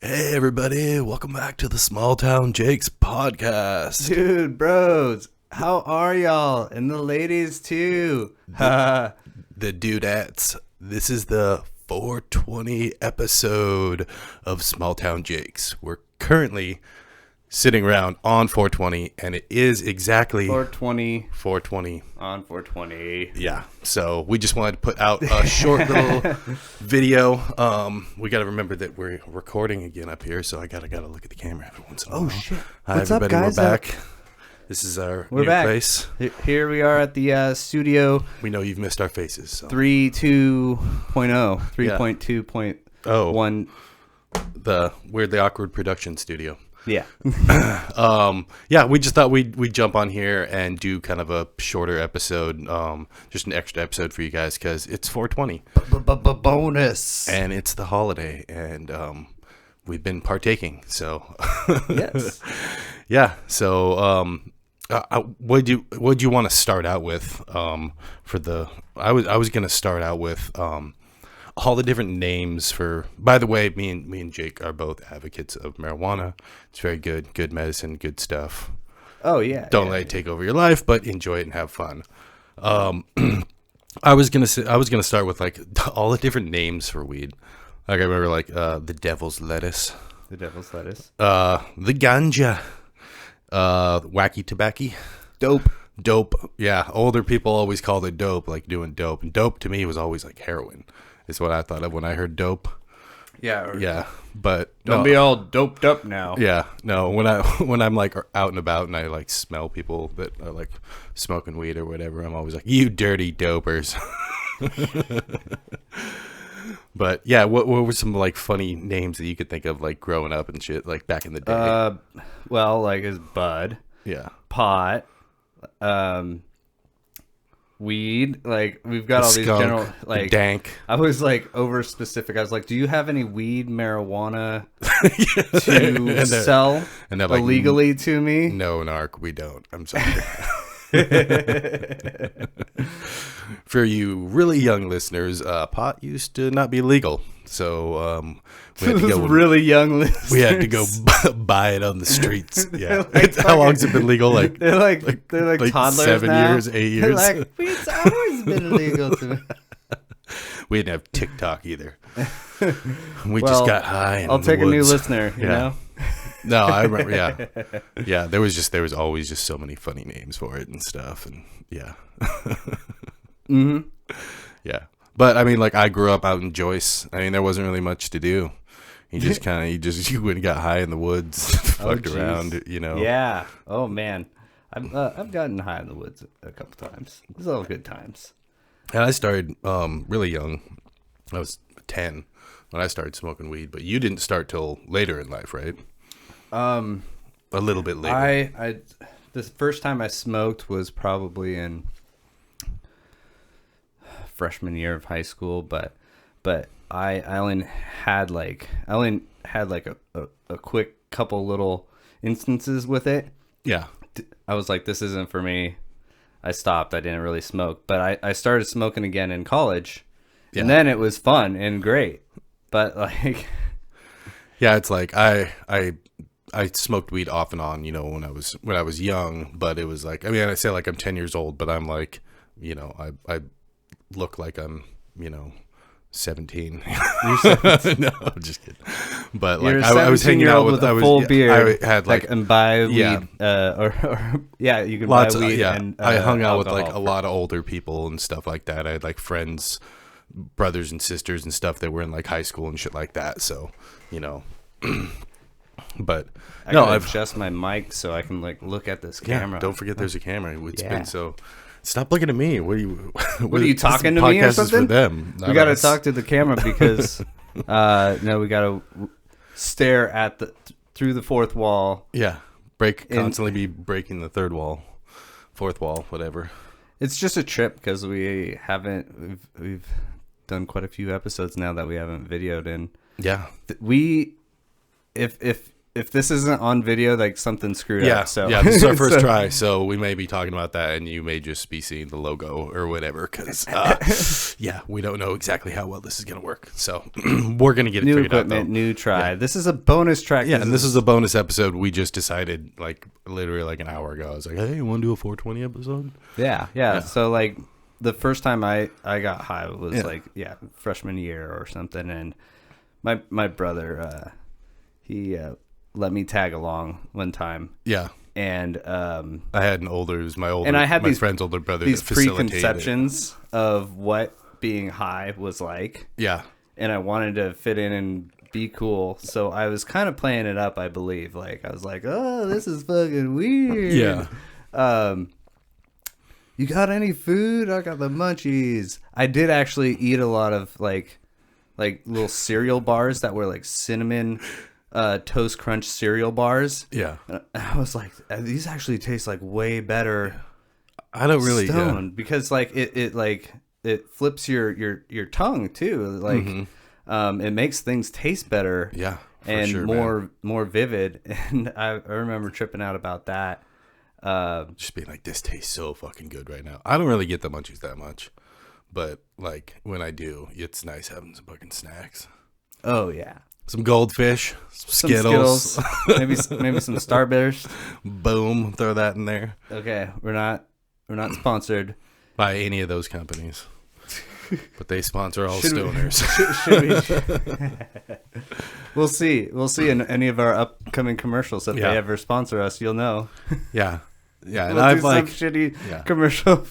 Hey everybody, welcome back to the Small Town Jakes podcast. Dude, bros, how are y'all? And the ladies too. The dudettes. This is the 420 episode of Small Town Jakes. We're currently sitting around on 420 and it is exactly 420 on 420. Yeah, so we just wanted to put out a short little video. We got to remember that we're recording again up here, so I gotta look at the camera every once in a while. Oh shit! Hi What's up, everybody, guys? we're back. This is our We're new back. place. Here we are at the studio We know you've missed our faces. So. 3.2.0, 3.2.1. Oh, we're the Awkward Production Studio. Yeah. Yeah, we just thought we'd jump on here and do kind of a shorter episode, just an extra episode for you guys because it's 420 Bonus. and it's the holiday and we've been partaking. So Yes. yeah. So what'd you want to start out with? I was gonna start out with all the different names for. By the way, me and Jake are both advocates of marijuana. It's very good medicine, good stuff. Oh yeah. Don't let it take over your life, but enjoy it and have fun. I was gonna start with like all the different names for weed. Like I remember like the devil's lettuce, The devil's lettuce. the ganja, wacky tobacco, dope. Yeah, older people always called it dope, like doing dope. And dope to me was always like heroin. Is what I thought of when I heard dope. Yeah. Yeah, but Don't no. be all doped up now. Yeah, no. When I'm like out and about and I like smell people that are like smoking weed or whatever, I'm always like, "You dirty dopers." But yeah, what were some like funny names that you could think of like growing up and shit like back in the day? Well, like is bud, Yeah, pot, weed. Like we've got all these skunk, general like. dank. I was like over specific. I was like, "Do you have any weed, marijuana to And they're- sell and they're like, illegally to me?" No, narc, we don't. I'm sorry. For you really young listeners, pot used to not be legal, so we had to Those go. really young listeners. We had to go buy it on the streets. Yeah, like how long's it been legal? Like They're like toddlers 7 now. years, 8 They're years. like, weed's always been illegal to me. We didn't have TikTok either. We Well, just got high. In I'll the take a new woods. listener. You Yeah. know. No, I remember. Yeah. There was always just so many funny names for it and stuff, and yeah. Mm-hmm. Yeah, but I mean, like I grew up out in Joyce. I mean, there wasn't really much to do. You went and got high in the woods, fucked geez. around, you know. Yeah. Oh man, I've gotten high in the woods a couple times. It's all good times. And I started really young. I was 10 when I started smoking weed, but you didn't start till later in life, right? A little bit later. The first time I smoked was probably in freshman year of high school, but I only had like a quick couple little instances with it. Yeah. I was like, this isn't for me. I stopped. I didn't really smoke, but I started smoking again in college, and then it was fun and great. But like, Yeah, it's like I smoked weed off and on, you know, when I was young, but it was like, I mean, I say like I'm 10 years old, but I'm like, you know, I look like I'm, you know, 17. you're 17. No, I'm just kidding. But You're like a I was hanging out 17-year-old with a full beard. I had like and buy weed, yeah. or yeah, you can lots buy of weed. yeah. And, I hung out with like alcohol a lot of older people and stuff like that. I had like friends, brothers and sisters and stuff that were in like high school and shit like that. So, you know, but I no, gotta I've adjust my mic so I can like look at this yeah. camera. Don't forget, there's a camera. It's Yeah. been so. Stop looking at me. What are you? What are you talking this to me or podcast is something? for them. We not gotta us. talk to the camera because no, we gotta stare at through the fourth wall. Yeah, constantly be breaking the third wall, fourth wall, whatever. It's just a trip because we've done quite a few episodes now that we haven't videoed in. Yeah, We if if this isn't on video, like something screwed Yeah, up. So yeah, this is our first So- try, so we may be talking about that, and you may just be seeing the logo or whatever, because yeah, we don't know exactly how well this is gonna work. So we're gonna get it New figured out, equipment, though. new try. This is a bonus track. Yeah, and this is a bonus episode. We just decided, like, literally like an hour ago. I was like, hey, you want to do a 420 episode? yeah. So like the first time I got high was Yeah. like freshman year or something, and my brother he let me tag along one time, Yeah. and I had an older, it was my older, And I had my these- friend's older brother these that facilitated it. preconceptions of what being high was like, Yeah. and I wanted to fit in and be cool, so I was kind of playing it up, I believe. Like I was like, oh, this is fucking weird. Yeah. You got any food? I got the munchies. I did actually eat a lot of like little cereal bars that were like cinnamon toast crunch cereal bars. Yeah. And I was like, these actually taste like way better I don't really, stoned, because like it flips your tongue too. Like it makes things taste better. Yeah. For And sure, man. more vivid. And I remember tripping out about that. Just being like, this tastes so fucking good right now. I don't really get the munchies that much, but like when I do, it's nice having some fucking snacks. Oh yeah. Some goldfish, some Some Skittles. maybe some Starburst. Boom, throw that in there. Okay, we're not sponsored. By any of those companies. But they sponsor all Should we- stoners. We'll see in any of our upcoming commercials if Yeah. they ever sponsor us. You'll know. Yeah. Yeah. And We'll I've do some like shitty yeah. commercial.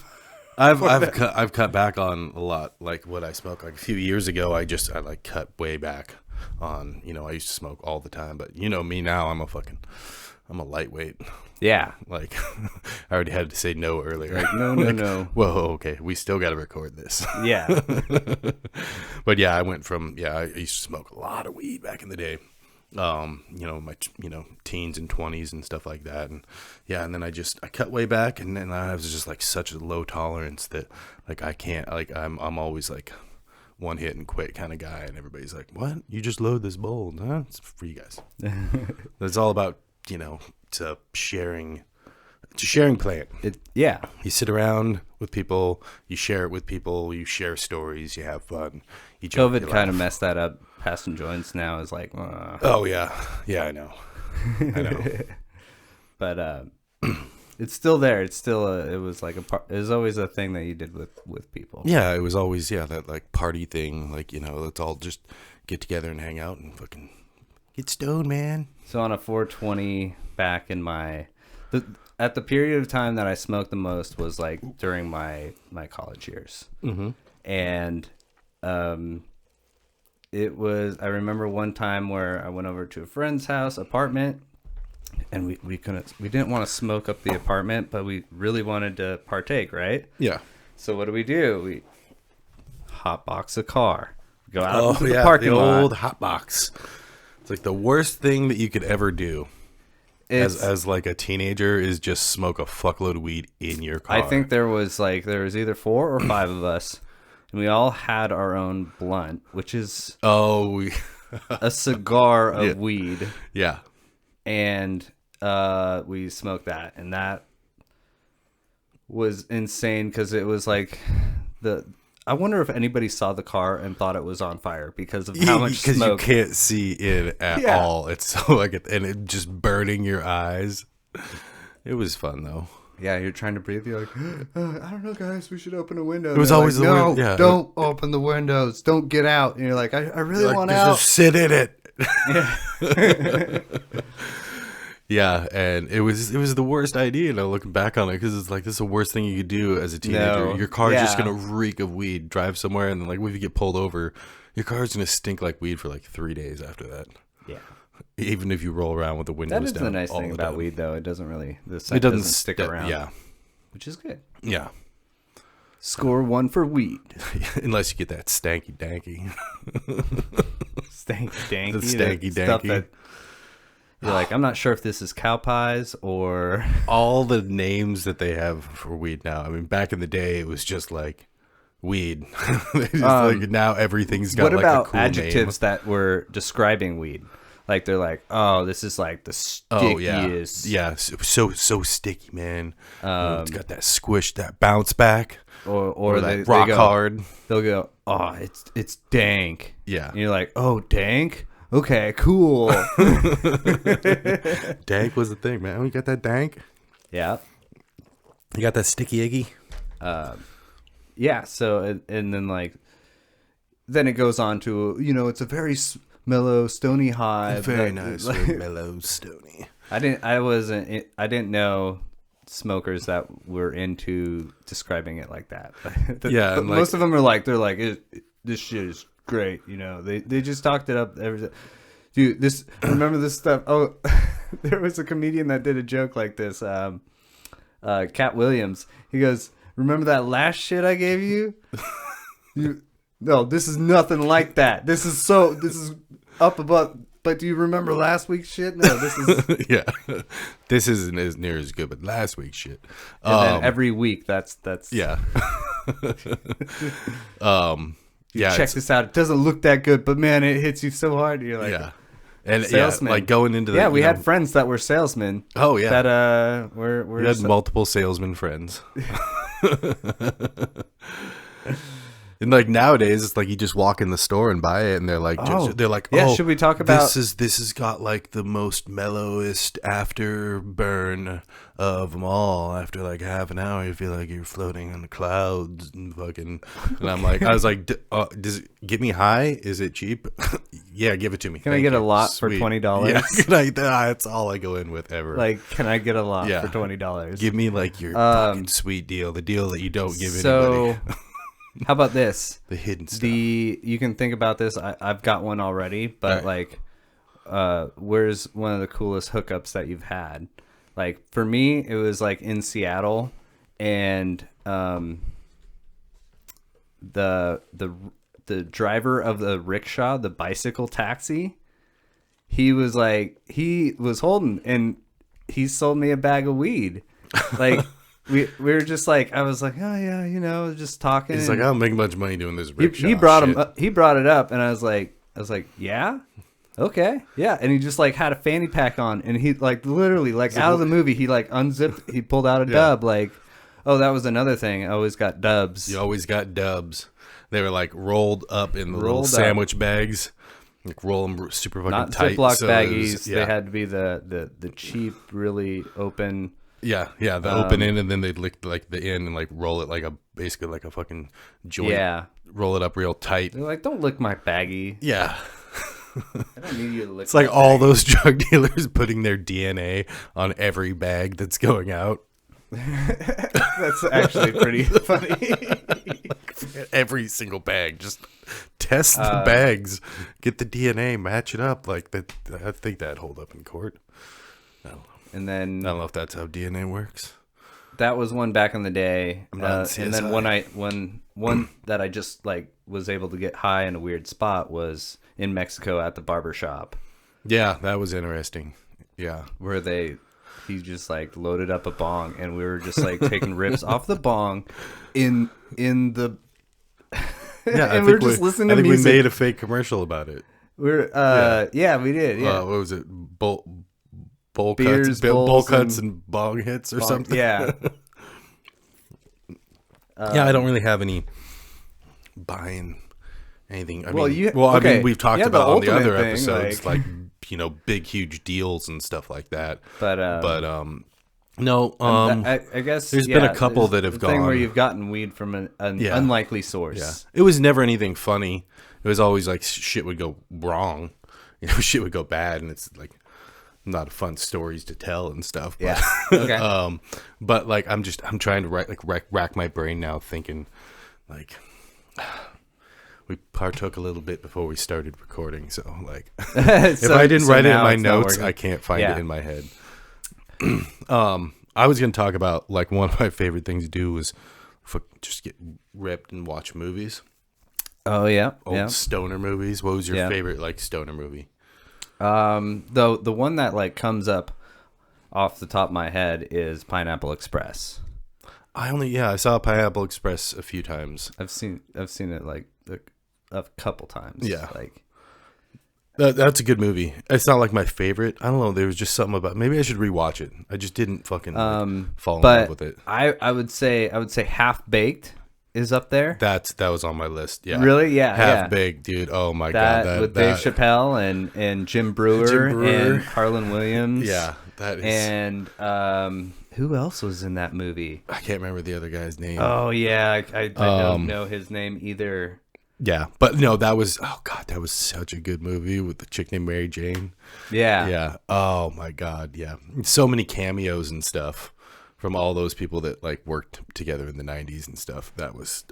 I've cut back on a lot, like what I smoked. Like a few years ago, I like cut way back on, I used to smoke all the time, but you know me now, I'm a lightweight. Yeah. Like I already had to say no earlier. Like no. Whoa, okay, we still got to record this. Yeah. But yeah, I went from I used to smoke a lot of weed back in the day. My teens and 20s and stuff like that, and and then I cut way back, and then I was just like such a low tolerance that like I can't, like I'm always like one hit and quit kind of guy, and everybody's like, what, you just load this bowl? Huh? It's for you guys. It's all about to sharing plant. Yeah. You sit around with people, you share it with people, you share stories, you have fun. You joke, COVID you kind of laugh. messed that up. Passing joints now is like, Oh yeah, I know. but it's still there. It's still it was like it was always a thing that you did with people. Yeah, it was always that like party thing. Like let's all just get together and hang out and fucking get stoned, man. So on a 420 back in at the period of time that I smoked the most was like during my college years. Mm-hmm. And it was, I remember one time where I went over to a friend's house apartment, and we didn't want to smoke up the apartment, but we really wanted to partake, right? Yeah. So what do? We hotbox a car, go out into the the parking lot. old hot box. It's like the worst thing that you could ever do as like a teenager is just smoke a fuckload of weed in your car. I think there was either 4 or 5 of us, and we all had our own blunt, which is a cigar of weed, yeah. and we smoked that, and that was insane because it was like I wonder if anybody saw the car and thought it was on fire because of how much Because you smoke. can't see it at Yeah. all. It's so like and it just burning your eyes. It was fun though. Yeah, you're trying to breathe. You're like, I don't know, guys. We should open a window. It was They're always like, the no, word- yeah. don't open the windows. Don't get out. And you're like, I really Like, want just out. sit in it. Yeah. Yeah, and it was the worst idea. Looking back on it, because it's like this is the worst thing you could do as a teenager. No. Your car's just Yeah. gonna reek of weed. Drive somewhere, and then like if you get pulled over, your car's gonna stink like weed for like 3 days after that. Yeah. Even if you roll around with the windows That is down. the nice all thing the about time. weed, though. It doesn't really, the scent It doesn't stick around. Yeah, Which is good. yeah. Score 1 for weed. Unless you get that stanky danky. Stanky danky. The stanky stuff danky. that you're like, I'm not sure if this is cow pies or. All the names that they have for weed now. I mean, back in the day, it was just like weed. They just, like now everything's got What like about a cool adjectives that were describing weed? Like they're like, oh, this is like the stickiest. Oh yeah, so sticky, man. It's got that squish, that bounce back, Or that they rock go, hard. They'll go, oh, it's dank. Yeah. And you're like, oh, dank. Okay, cool. Dank was the thing, man. You got that dank. Yeah. You got that sticky eggy. Yeah. So and then like, then it goes on to it's a very mellow, stony high. Very but, nice, like, very mellow, stony. I didn't know smokers that were into describing it like that. Yeah, and most of them are like, they're like, this shit is great. They just talked it up. Dude, remember this stuff? Oh, there was a comedian that did a joke like this. Cat Williams. He goes, remember that last shit I gave you? No, this is nothing like that. This is up above. But do you remember last week's shit? No, this is. Yeah, this isn't as near as good, but last week's shit. And then every week, that's. Yeah. Yeah. Check this out. It doesn't look that good, but man, it hits you so hard. You're like, yeah. And salesman. yeah, like going into the. Yeah, we had friends that were salesmen. Oh yeah. That were. We had multiple salesman friends. And like nowadays, it's like you just walk in the store and buy it, and they're like, yeah. Should we talk about this has got like the most mellowest afterburn of them all. After like half an hour, you feel like you're floating on the clouds and fucking. And I was like, does it get me high? Is it cheap? Yeah, give it to me. Can I get a lot for $20? Yeah, that's all I go in with ever. Like, can I get a lot Yeah. for $20? Give me like your fucking sweet deal, the deal that you don't give So, anybody. how about this? The hidden stuff. You can think about this. I've got one already, but Right. like, where's one of the coolest hookups that you've had? Like for me, it was like in Seattle, and the driver of the rickshaw, the bicycle taxi, he was holding, and he sold me a bag of weed, like. We were just like, I was like, oh yeah, just talking. He's like, I don't make much money doing this rickshaw. He brought shit. him up, he brought it up, and I was like, yeah, okay, yeah. And he just like had a fanny pack on, and he like literally like out of the movie, he like unzipped, he pulled out a dub, like, oh, that was another thing. I always got dubs. You always got dubs. They were like rolled up in the little Rolled up. sandwich bags. Like roll them super fucking Not tight. Ziploc so baggies. yeah. They had to be the cheap, really open. Yeah, the open end, and then they'd lick like the end and like roll it like basically like a fucking joint. Yeah. Roll it up real tight. They're like, don't lick my baggie. Yeah. I don't need you to lick. It's like all those drug dealers putting their DNA on every bag that's going out. That's actually pretty funny. Every single bag, just test the bags, get the DNA, match it up. Like that, I think that'd hold up in court. I don't know. And then I don't know if that's how DNA works. that was one back in the day. I'm not And then CSI. one that I just like was able to get high in a weird spot was in Mexico at the barber shop, Yeah, that was interesting. Yeah, where he just like loaded up a bong, and we were just like taking rips off the bong in the yeah. and we were just listening to I think music. we made a fake commercial about it. We're yeah, we did. Yeah. What was it? Bowl Beers, cuts, bowl bowls, cuts, and bong hits or something. Yeah. Yeah, I don't really have any buying anything. I Well, mean, you- I okay. mean, we've talked Yeah, the about on the ultimate other thing, episodes, like- big, huge deals and stuff like that. But no, I guess there's been a couple there's that have the thing where gone- you've gotten weed from an Yeah. unlikely source. yeah, it was never anything funny. It was always like shit would go wrong, shit would go bad, and it's like not fun stories to tell and stuff. But, Yeah. Okay. but like I'm trying to rack my brain now, thinking like we partook a little bit before we started recording, so like if I didn't write it in my notes, I can't find Yeah. it in my head. I was gonna talk about like one of my favorite things to do was just get ripped and watch movies, Oh yeah. old stoner movies. What was your Yeah. favorite like stoner movie? Though the one that like comes up off the top of my head is Pineapple Express. I saw Pineapple Express a few times. I've seen it like a couple times. Yeah. Like That's a good movie. It's not like my favorite. I don't know. There was just something about. Maybe I should rewatch it. I just didn't fucking fall in love with it. I would say Half Baked is up there. That was on my list. Yeah. Really? Yeah. Half Baked, dude. Oh my That god. with Dave Chappelle and Jim Brewer, and Harlan Williams. Yeah, that is. And who else was in that movie? I can't remember the other guy's name. Oh yeah, I don't know his name either. Yeah, but no, that was that was such a good movie with the chick named Mary Jane. Yeah. Yeah. Oh my god. Yeah. So many cameos and stuff from all those people that like worked together in the 90s and stuff. That was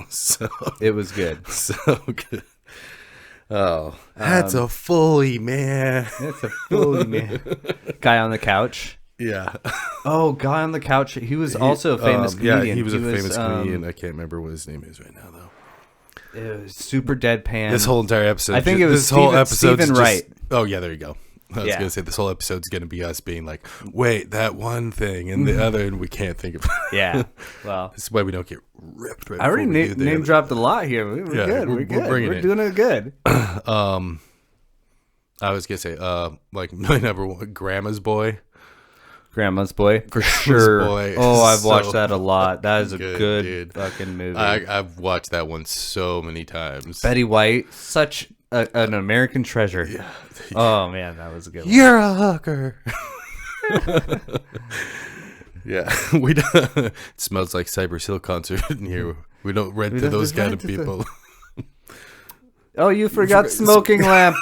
so It was good. so good. Oh, that's a Foley, man. That's a fully man. Guy on the Couch. Yeah. Oh, Guy on the Couch. He was also a famous comedian. Yeah, he was a famous comedian. I can't remember what his name is right now, though. It was super deadpan. This whole entire episode. I think it was this whole episode. Stephen Wright. Oh yeah, there you go. I was gonna say this whole episode's gonna be us being like, wait, that one thing and the other, and we can't think of. Yeah. Well, this is why we don't get ripped. Right I already name dropped a lot here. We're good. We're good. We're doing it good. I was gonna say, like my number one, Grandma's Boy. Grandma's Boy, for sure. Oh, I've watched that a lot. That is a good fucking movie. I've watched that one so many times. Betty White, such an American treasure. Yeah. Oh man, that was a good one. You're a hooker. Yeah, we don't. It smells like Cypress Hill concert in here. We don't rent to those kind of people. Oh, you forgot smoking lamp.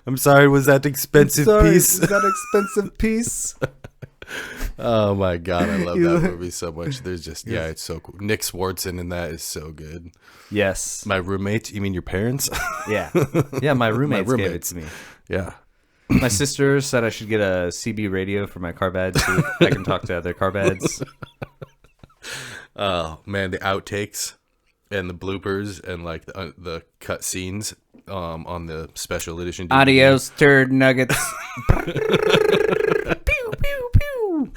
I'm sorry. Was that expensive piece? Was that expensive piece? Oh my god, I love that movie so much. There's just it's so cool. Nick Swartzen in that is so good. Yes. My roommates? You mean your parents? Yeah. Yeah, my roommates gave it to me. Yeah. My sister said I should get a CB radio for my car beds so I can talk to other car beds. Oh man, the outtakes and the bloopers and like the cut scenes on the special edition DVD. Adios, turd nuggets. Pew, pew, pew.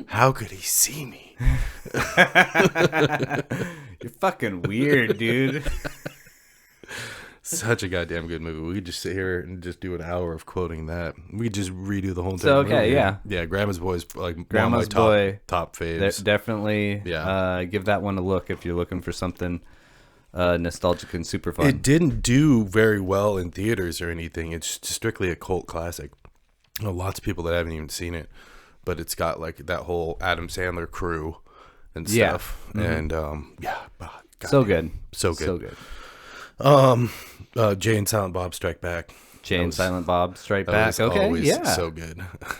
How could he see me? You're fucking weird, dude. Such a goddamn good movie. We could just sit here and just do an hour of quoting that. We could just redo the whole So, thing. okay, yeah. Yeah, Grandma's Boy is like Grandma's one of my Boy. top faves. Definitely give that one a look if you're looking for something nostalgic and super fun. It didn't do very well in theaters or anything. It's strictly a cult classic. Lots of people that haven't even seen it, but it's got like that whole Adam Sandler crew and stuff. Yeah. And so good. So good. So good. Jay and Silent Bob Strike Back. Jay and Silent Bob Strike Back. Okay, yeah. So good.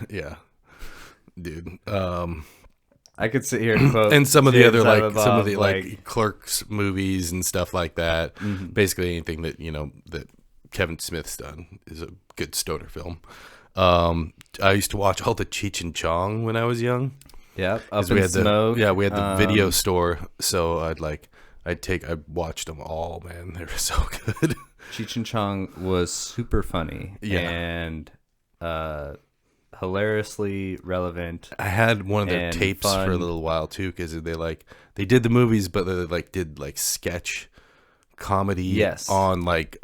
Yeah. Dude. I could sit here and quote and some of Jay the and other Silent like some Bob, of the like Clerks movies and stuff like that. Mm-hmm. Basically anything that, that Kevin Smith's done is a good stoner film. I used to watch all the Cheech and Chong when I was young. Yeah, Up in Smoke. We had the video store, so I watched them all, man. They were so good. Cheech and Chong was super funny and hilariously relevant. I had one of their tapes for a little while too, because they did the movies, but they did like sketch comedy on like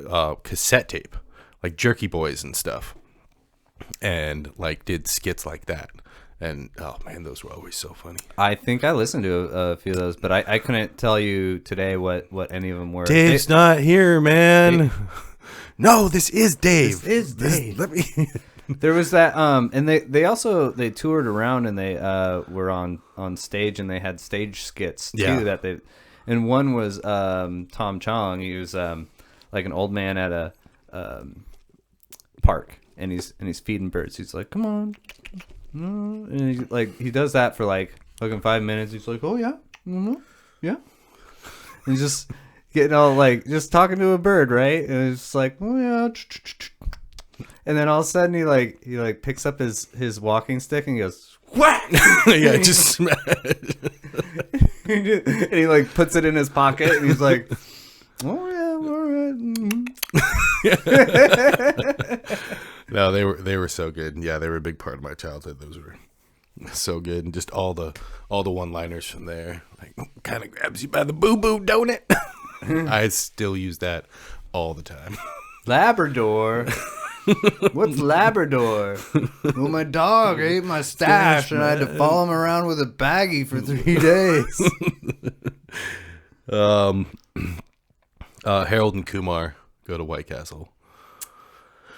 cassette tape, like Jerky Boys and stuff, and like did skits like that. And oh man, those were always so funny. I think I listened to a few of those, but I couldn't tell you today what any of them were. Dave's not here, man. No, this is Dave. This is Dave. Let me. There was that, and they also toured around and they were on stage and they had stage skits too that they, and one was Tom Chong. He was like an old man at a park and he's feeding birds. He's like, come on. And he does that for like fucking 5 minutes. He's like, oh yeah, yeah, and he's just getting all like just talking to a bird, right? And it's like, oh yeah, and then all of a sudden he picks up his walking stick and he goes whack. Yeah, just smash. And he like puts it in his pocket and he's like, oh yeah, all right. No, they were so good. Yeah, they were a big part of my childhood. Those were so good, and just all the one-liners from there, like kind of grabs you by the boo boo, don't it? I still use that all the time. Labrador. What's Labrador? Well, my dog ate my stash, and I had to follow him around with a baggie for 3 days. Harold and Kumar go to White Castle.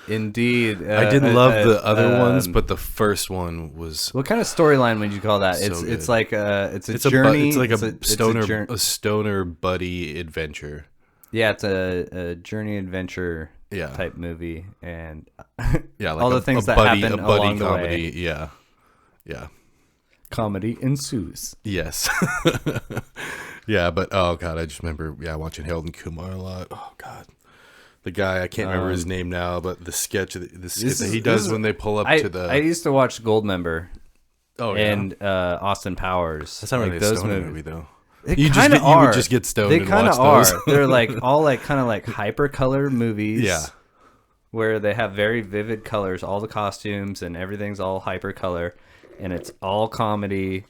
Indeed. I didn't love the other ones, but the first one was. What kind of storyline would you call that? So It's good. like it's a journey. It's like It's a stoner buddy adventure. yeah, it's a journey adventure Yeah. type movie, and Yeah, like all the things that happen a buddy along the comedy. way. Yeah, yeah, Comedy ensues. yes, yeah. But oh god, I just remember watching Harold and Kumar a lot. Oh god, the guy I can't remember his name now, but the sketch that he does when they pull up to the. I used to watch Goldmember Oh yeah, and Austin Powers. that's not really like a those stoner movies. movie though. They You kind of are. You would just get stoned They and kind watch of are. those. They're like all like kind of like hyper color movies. Yeah. Where they have very vivid colors, all the costumes and everything's all hyper color, and it's all comedy.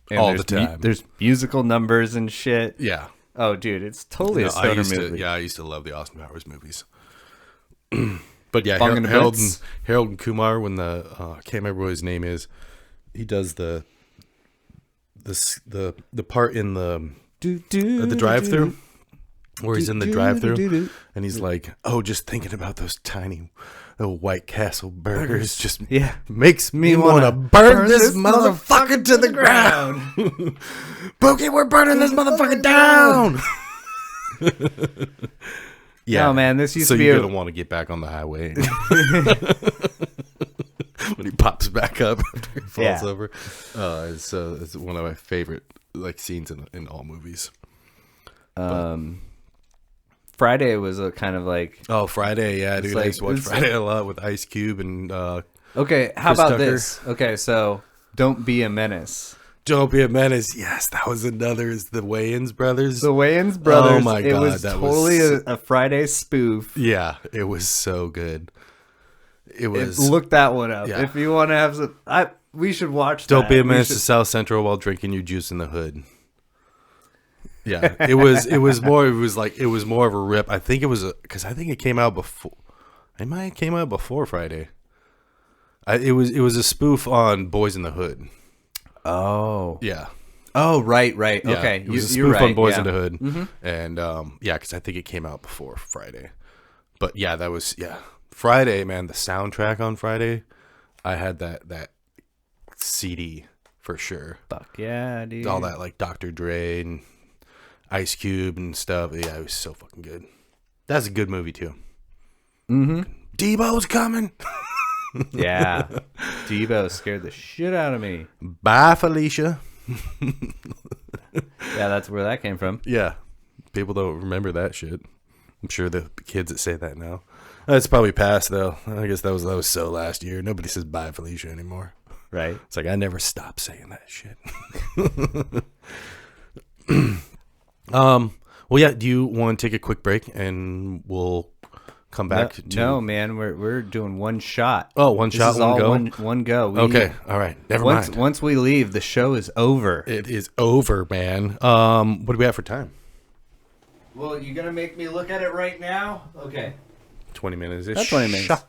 And All there's the time. there's musical numbers and shit. Yeah. Oh, dude, it's totally No, a stoner movie. I used to love the Austin Powers movies. But yeah, Bong and the Bits. Harold and Kumar, when the I can't remember what his name is, he does the part in the drive-through where he's in the drive-through and he's like, "Oh, just thinking about those tiny little White Castle burgers just Yeah. makes me want to burn this motherfucker to the ground." Bookie, we're burning this motherfucker down. Yeah, No, man, this used so to be you're a- gonna want to get back on the highway when he pops back up after he falls Yeah. over. It's one of my favorite like scenes in all movies. Friday was a kind of like Oh, Friday, yeah, dude. I like- used to watch it's Friday a lot with Ice Cube and okay. How Chris about Tucker. this? Okay, so Don't Be a Menace. Don't Be a Menace. Yes, that was another. Is the Wayans brothers? The Wayans brothers. Oh my It God, was that totally was- a Friday spoof. Yeah, it was so good. It was. Look that one up Yeah. if you want to have some. We should watch. Don't that. be a We menace should- to South Central while drinking your juice in the hood. Yeah, it was more of a rip. I think it was because I think it came out before. It might have came out before Friday. It was a spoof on Boys in the Hood. Oh. Yeah. Oh, right. Yeah, Okay, it was a you're spoof right. on Boys yeah. in the Hood, and because I think it came out before Friday. But yeah, that was Friday, man. The soundtrack on Friday, I had that CD for sure. Fuck yeah, dude. All that like Dr. Dre and Ice Cube and stuff. Yeah, it was so fucking good. That's a good movie too. Mm-hmm. Debo's coming. Yeah. Debo scared the shit out of me. Bye, Felicia. Yeah, that's where that came from. Yeah, people don't remember that shit. I'm sure the kids that say that now. That's probably past though. I guess that was so last year. Nobody says bye, Felicia anymore. Right. It's like I never stopped saying that shit. Well, yeah. Do you want to take a quick break and we'll come back to? No, man, we're doing one shot. Oh, one This shot, is one all go. one go. Okay. All right. Never mind. Once we leave, the show is over. It is over, man. What do we have for time? Well, you gonna make me look at it right now? Okay. 20 minutes. That's 20 minutes. All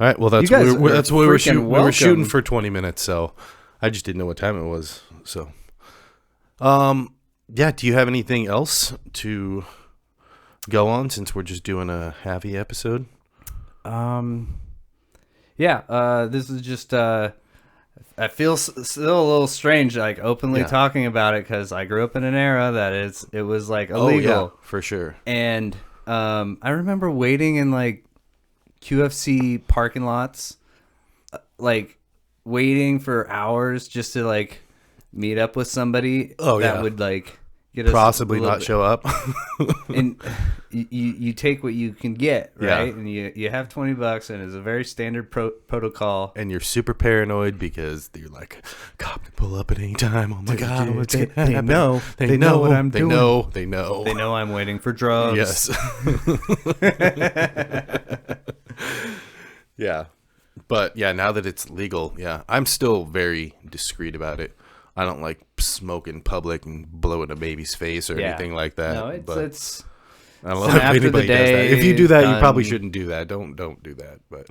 right. Well, that's You guys what are that's what we were freaking shooting. We were shooting welcome. for 20 minutes, so I just didn't know what time it was. So, yeah. Do you have anything else to go on since we're just doing a heavy episode? Yeah. This is just. I feel still a little strange, like openly Yeah. talking about it, because I grew up in an era that it was like illegal. Oh, yeah, for sure. And I remember waiting in like QFC parking lots, like waiting for hours just to like meet up with somebody Oh, that yeah. would like get us Possibly a little not bit- show up. And you take what you can get, Yeah. right? And you have $20, and it's a very standard protocol. And you're super paranoid because you're like, cop can pull up at any time. Oh my god, what's gonna they happen? know. They They know know what I'm they doing. know. They know. They know I'm waiting for drugs. Yes. Yeah. But yeah, now that it's legal, yeah, I'm still very discreet about it. I don't like smoke in public and blow in a baby's face or Yeah. anything like that. No, but it's I don't so know if after the anybody does that. day If you do that, you probably done- shouldn't do that. Don't do that. But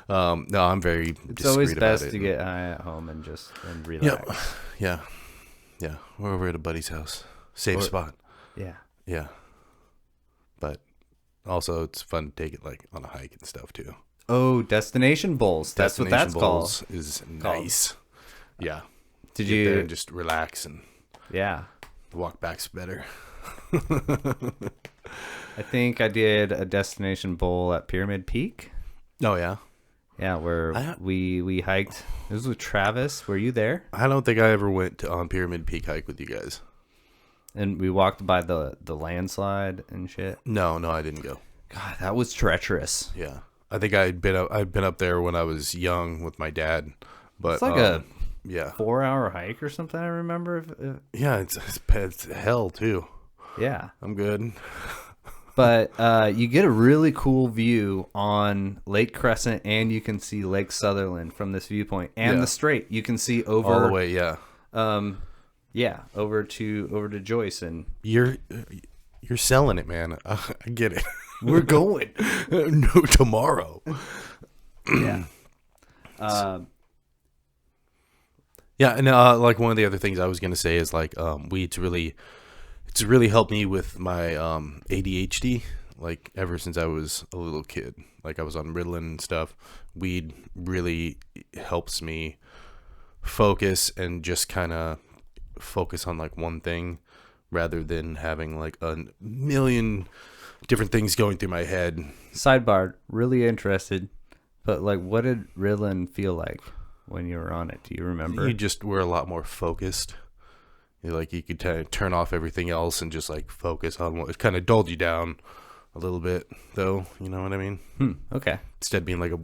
no, I'm very it's discreet always about best it. to get high at home and just Yeah, relax. yeah. We're over at a buddy's house, safe spot. Yeah. Yeah, but also it's fun to take it like on a hike and stuff too. Oh, destination bowls. That's what that's Destination called. Bowls is nice. Yeah, Did get there you? and just relax and Yeah. the walk back's better. I think I did a destination bowl at Pyramid Peak. Oh yeah, Yeah, where we hiked. It was with Travis. Were you there? I don't think I ever went on Pyramid Peak hike with you guys. And we walked by the landslide and shit. No, I didn't go. God, that was treacherous. Yeah, I think I'd been up there when I was young with my dad. But It's like a yeah, 4-hour hike or something. I remember. yeah, it's hell too. Yeah, I'm good. but you get a really cool view on Lake Crescent, and you can see Lake Sutherland from this viewpoint, and Yeah. the Strait. You can see over All the way. Yeah, yeah, over to Joyce, and you're selling it, man. I get it. we're going. No, tomorrow. Yeah. Yeah, and like one of the other things I was gonna say is like weed's really helped me with my ADHD. Like ever since I was a little kid, like I was on Ritalin and stuff. Weed really helps me focus and just kind of focus on like one thing rather than having like a million different things going through my head. Sidebar, really interested, but like, what did Ritalin feel like when you were on it? Do you remember? You just were a lot more focused. You could kind of turn off everything else and just like focus on what it kind of dulled you down a little bit, though. You know what I mean? Okay. Instead of being like a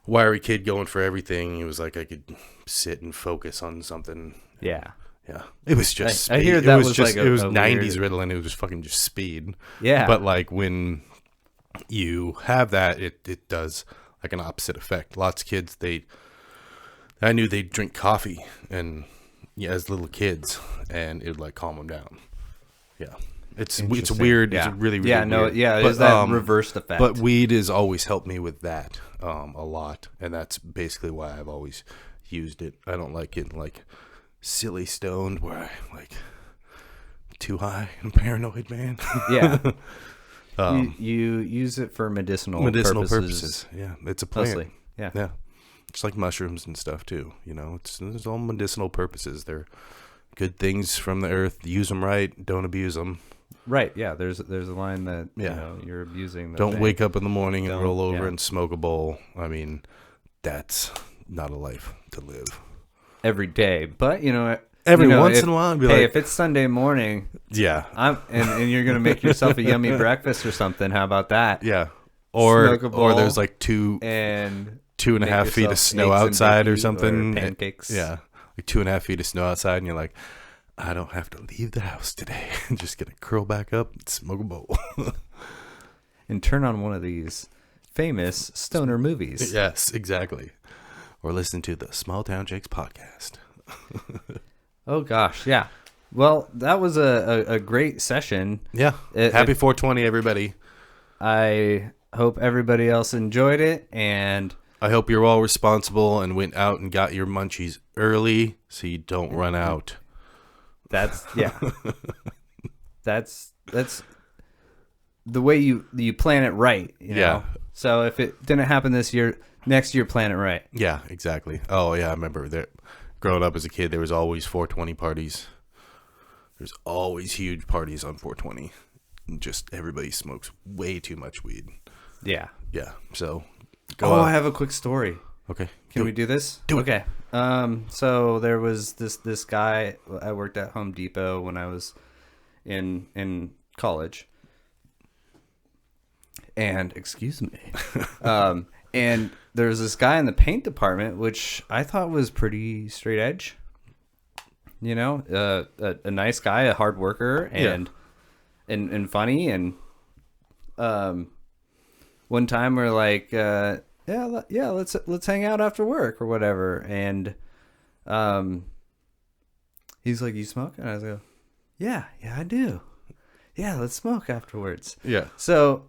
wiry kid going for everything, it was like I could sit and focus on something. Yeah. Yeah, it was just. I hear speed. that it was was just. like a- it was a '90s weird- Ritalin. It was just fucking just speed. Yeah. But like when you have that, it does like an opposite effect. Lots of kids I knew they'd drink coffee and as little kids, and it would like calm them down. Yeah, it's Interesting. weird. Yeah. It's really Yeah, no, weird. yeah, But, is that reversed effect? But weed has always helped me with that a lot, and that's basically why I've always used it. I don't like it like silly stoned where I like too high and paranoid, man. Yeah. You use it for medicinal purposes. Yeah, it's a plant. Mostly. Yeah. Yeah, it's like mushrooms and stuff too. You know, it's all medicinal purposes. They're good things from the earth. Use them right. Don't abuse them. Right. Yeah. There's a line that Yeah. you're abusing. The Don't thing. wake up in the morning and Don't- roll over yeah. and smoke a bowl. I mean, that's not a life to live. every day, but Every once once in a while, I'd be like, if it's Sunday morning, yeah, and you're gonna make yourself a yummy breakfast or something. How about that? yeah. Or Smoke a bowl there's like two And and a make half feet of yourself snow eggs and outside or bacon something. pancakes. Yeah, like 2.5 feet of snow outside, and you're like, I don't have to leave the house today. I'm just gonna curl back up and smoke a bowl. and turn on one of these famous stoner movies. Yes, exactly. Or listen to the Small Town Jakes podcast. Oh gosh, yeah. Well, that was a great session. Yeah. Happy 420, everybody. I hope everybody else enjoyed it, and I hope you're all responsible and went out and got your munchies early so you don't run out. that's that's the way you plan it right. You know? Yeah. So if it didn't happen this year, next year plan it right. Yeah, exactly. Oh, yeah, I remember that. Growing up as a kid, there was always 420 parties. There's always huge parties on 420. Just everybody smokes way too much weed. Yeah. Yeah, so Oh, out. I have a quick story. Okay. Can we do this? Do it. Okay. So there was this guy. I worked at Home Depot when I was in college. And excuse me. And there was this guy in the paint department, which I thought was pretty straight edge. You know, a nice guy, a hard worker, and funny. And one time we're like, let's hang out after work or whatever. And He's like, you smoke? And I go, yeah, I do. Yeah, let's smoke afterwards. Yeah. So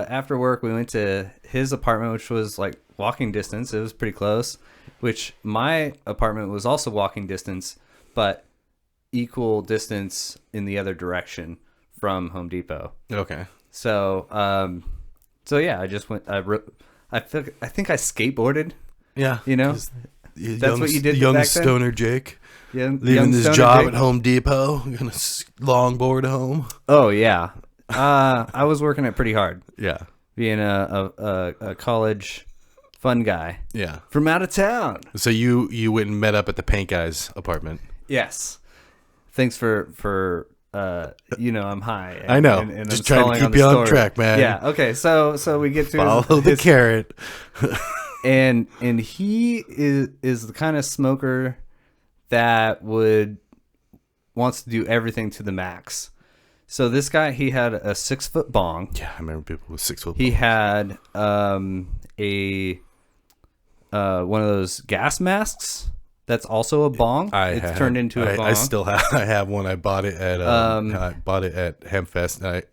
after work, we went to his apartment, which was like walking distance. It was pretty close, which my apartment was also walking distance, but equal distance in the other direction from Home Depot. Okay. So, yeah, I just went, I think I skateboarded, Yeah. you know? That's what you did Young back then? stoner Jake. Young Leaving this stoner job Jake. at Home Depot. Gonna longboard home. Oh, yeah. I was working it pretty hard, Yeah. being a college fun guy Yeah. from out of town. So you went and met up at the paint guy's apartment. Yes. Thanks for I'm high. And, I know. And Just I'm trying to stalling keep the you on story. track, man. Yeah. Okay. So we get to Follow the carrot. and he is the kind of smoker that wants to do everything to the max. So this guy, he had a 6-foot bong. Yeah, I remember people with 6 foot. He had a one of those gas masks. That's also a bong. It's turned into a bong. I still have. I have one. I bought it at. I bought it at Hempfest.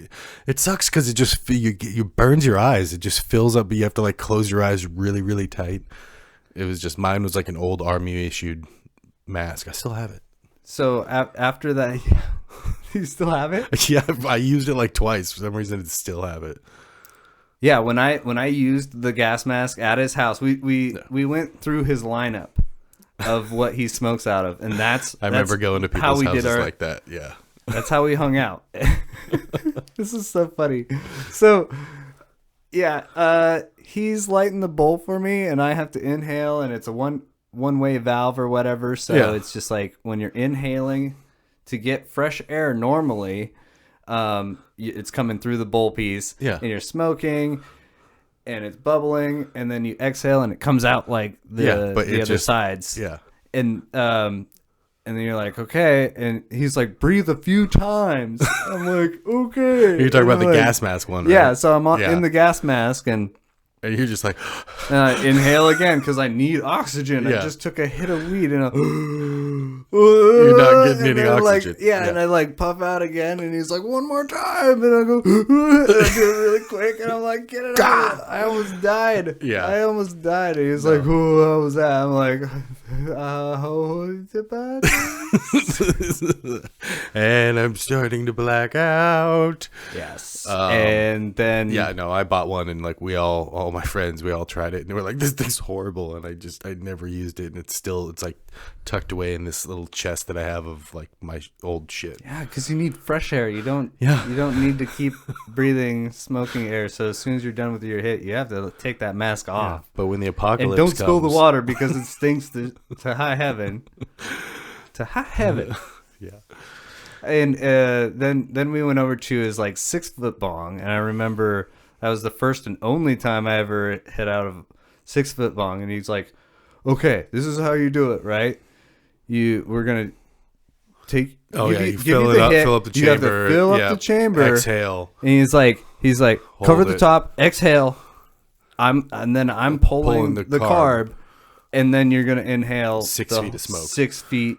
It sucks because it just you burns your eyes. It just fills up. But you have to like close your eyes really, really tight. It was just mine was like an old army issued mask. I still have it. So after that, you still have it? Yeah, I used it like twice. For some reason, I still have it. Yeah, when I used the gas mask at his house, we went through his lineup of what he smokes out of, and that's I remember going to people's houses like that. Yeah, that's how we hung out. This is so funny. So yeah, he's lighting the bowl for me, and I have to inhale, and it's a one-way valve or whatever. So Yeah. it's just like when you're inhaling to get fresh air normally, it's coming through the bowl piece. Yeah. And you're smoking, and it's bubbling, and then you exhale, and it comes out like the other sides. Yeah. And then you're like, okay, and he's like, breathe a few times. I'm like, okay. You're talking about And the I'm like, gas mask one, right? yeah. So I'm Yeah. in the gas mask, and you're just like, I inhale again because I need oxygen. Yeah. I just took a hit of weed, and you're not getting any then, like, oxygen. and I like puff out again, and he's like, one more time, and I go, and I do it really quick, and I'm like, get it out. I almost died. Yeah. I almost died. And he's like, oh, how was that? I'm like, how about and I'm starting to black out. yes. And then Yeah, no, I bought one, and like all my friends, we all tried it, and they were like, this thing's horrible, and I never used it, and it's like tucked away in this little chest that I have of like my old shit. yeah, because you need fresh air. You don't. Yeah. You don't need to keep breathing smoking air. So as soon as you're done with your hit, you have to take that mask off. But when the apocalypse And don't spill the comes- water because it stinks to high heaven. To high heaven. Yeah. And then we went over to his like 6-foot bong, and I remember that was the first and only time I ever hit out of 6-foot bong. And he's like, "Okay, this is how you do it, right? We're gonna take. Oh give yeah, you- you give fill you it the up, hit, fill up the you have chamber. to fill up yeah, the chamber. Exhale. And he's like, cover the it. top, exhale. I'm pulling the the carb. carb, and then you're gonna inhale 6 the feet of smoke. 6 feet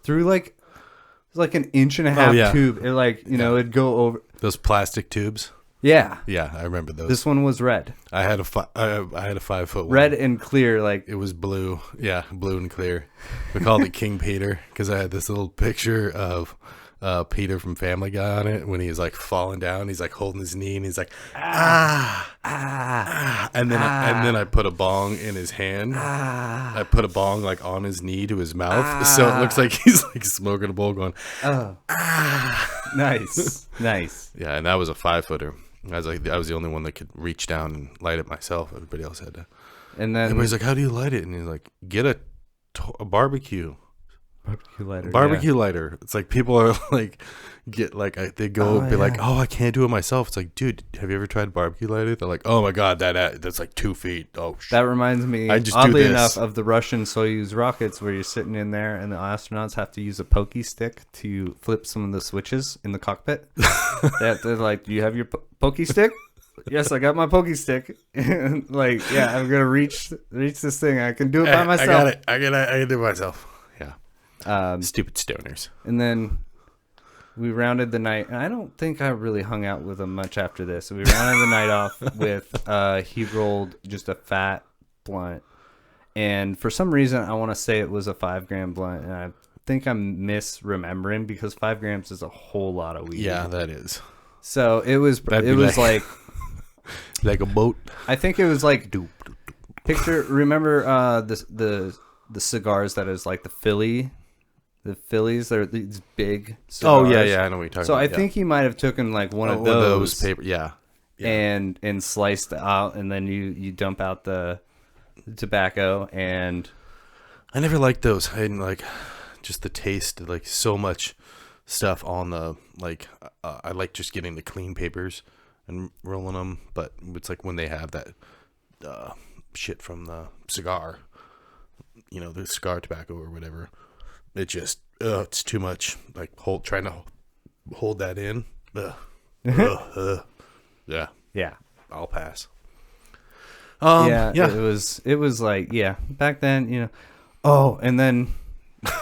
through like an inch and a half yeah. tube. It like it'd go over. Those plastic tubes. Yeah, Yeah, I remember those. this one was red, I had a 5-foot one. red and clear. Like It was blue. Yeah, blue and clear. We called it King Peter because I had this little picture of Peter from Family Guy on it when he was like falling down. He's like holding his knee and he's like and then I put a bong in his hand. I put a bong like on his knee to his mouth, so it looks like he's like smoking a bowl, going nice. yeah. And that was a 5-footer. I was the only one that could reach down and light it myself. Everybody else had to. And then Everybody's like, "How do you light it?" And he's like, "Get a barbecue." barbecue lighter. Lighter. It's like people are like they go Oh, be like, yeah. "Oh, I can't do it myself." It's like, dude, have you ever tried barbecue lighter? They're like, "Oh my god, that's like 2 feet." Oh, That reminds me, I just do oddly this. enough, of the Russian Soyuz rockets where you're sitting in there and the astronauts have to use a pokey stick to flip some of the switches in the cockpit. They're like, "Do you have your pokey stick?" Yes, I got my pokey stick. Like, yeah, I'm gonna reach this thing. I can do it by myself. I can do it myself. Yeah. Stupid stoners. And then we rounded the night. And I don't think I really hung out with him much after this. So we rounded the night off with he rolled just a fat blunt. And for some reason, I want to say it was a 5-gram blunt. And I think I'm misremembering because 5 grams is a whole lot of weed. Yeah, that is. So it was That'd be like like a boat. I think it was like remember the cigars that is like the Phillies, they're these big cigars. Oh yeah, I know what you're talking So about. I think he might have taken like one of those those paper. Yeah. and sliced it out, and then you dump out the tobacco. And I never liked those. I didn't like just the taste, like so much stuff on the like. I like just getting the clean papers and rolling them, but it's like when they have that shit from the cigar, the cigar tobacco or whatever. It just it's too much. Like trying to hold that in. Yeah, I'll pass. yeah, it was like back then, Oh, and then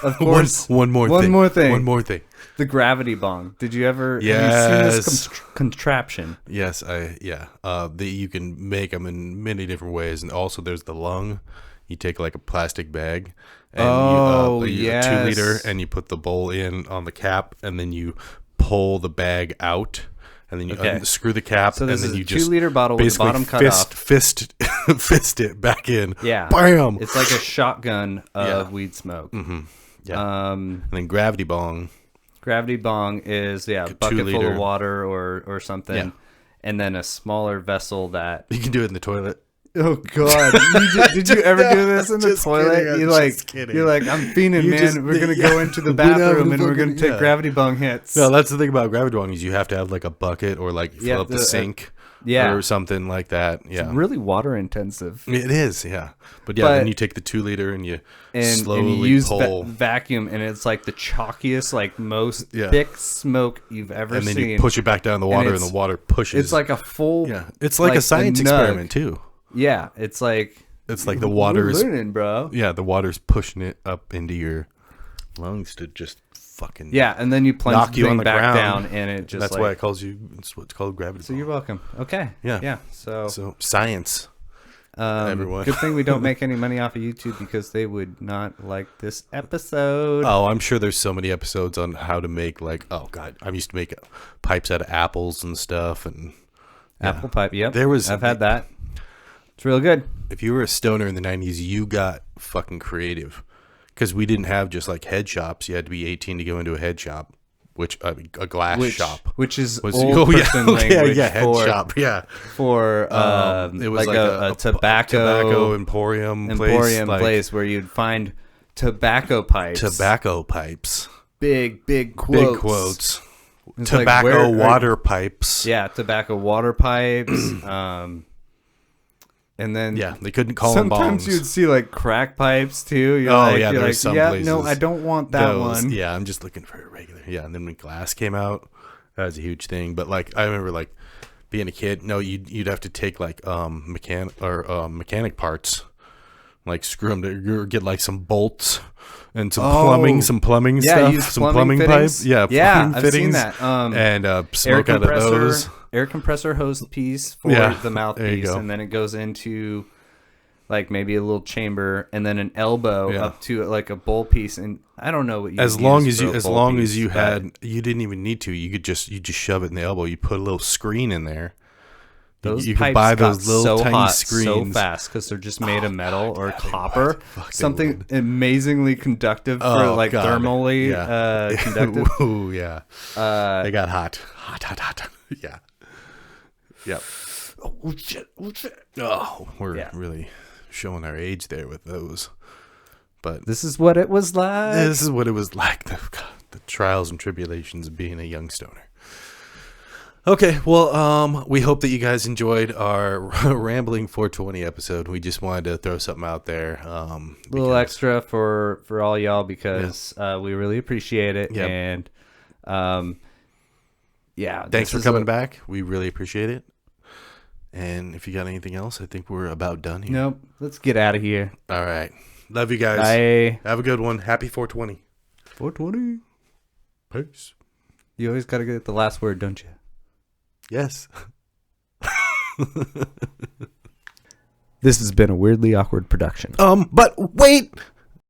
of course one more thing. The gravity bong. Did you ever? Yes. Have you seen this contraption? Yes, you can make them in many different ways, and also there's the lung. You take like a plastic bag, and you 2-liter, and you put the bowl in on the cap, and then you pull the bag out, and then you unscrew the cap, So and this then is you a just 2-liter bottle with the basically bottom cut off. fist it back in. Yeah, Bam. It's like a shotgun of weed smoke. Mm-hmm. Yeah. And then gravity bong. Gravity bong is a bucket full 2-liter. of water or something, Yeah. and then a smaller vessel that. You can do it in the toilet. Oh God! Did you ever do this in the Just toilet? kidding, You're like, I'm fiending, man. We're gonna go into the bathroom and we're gonna take gravity bong hits. No, that's the thing about gravity bong is you have to have like a bucket or like fill up the sink. Or something like that. Yeah. It's really water intensive. It is, yeah. But then you take the 2-liter and you slowly you use pull. vacuum, and it's like the chalkiest, like most thick smoke you've ever seen. And then you push it back down in the water, and the water pushes. It's like a full. Yeah. It's like a science experiment too. Yeah, it's like the water's learning, bro. Yeah, the water's pushing it up into your lungs to just fucking and then you plunge knock you on the back ground down, and it just that's why it calls you. It's what's called gravity. So you're welcome. Okay. Yeah. So science. Everyone. Good thing we don't make any money off of YouTube because they would not like this episode. Oh, I'm sure there's so many episodes on how to make I used to make pipes out of apples and stuff and apple pipe. Yep. I've had that. It's real good. If you were a stoner in the 90s, you got fucking creative because we didn't have just like head shops. You had to be 18 to go into a head shop, a glass shop, which is old person language head shop, for it was like a tobacco emporium place where you'd find tobacco pipes, big quotes. Tobacco water pipes. Yeah, tobacco water pipes. And then they couldn't call them bongs. Sometimes you'd see like crack pipes too. There's some places. No, I don't want that one. Yeah, I'm just looking for a regular. Yeah, and then when glass came out, that was a huge thing. But like I remember like being a kid. No, you'd have to take like mechanic parts, like screw them to get like some bolts and some plumbing stuff, some plumbing pipes. I've seen that. And smoke out of those. Air compressor hose piece for the mouthpiece, and then it goes into like maybe a little chamber, and then an elbow up to like a bowl piece. And I don't know what you as long as you had, you didn't even need to. You just shove it in the elbow. You put a little screen in there. Those you pipes can buy those little so tiny hot screens so fast because they're just made of metal or copper. Something amazingly conductive for thermally conductive. Ooh, yeah. They got hot. Yeah. Yep. Oh shit! Oh, we're really showing our age there with those. But this is what it was like. This is what it was like. The trials and tribulations of being a young stoner. Okay, well, we hope that you guys enjoyed our rambling 420 episode. We just wanted to throw something out there. A little extra for all y'all because we really appreciate it. Yep. And thanks for coming back. We really appreciate it. And if you got anything else, I think we're about done here. Nope. Let's get out of here. All right. Love you guys. Bye. Have a good one. Happy 420. 420. Peace. You always got to get the last word, don't you? Yes. This has been a weirdly awkward production. But wait.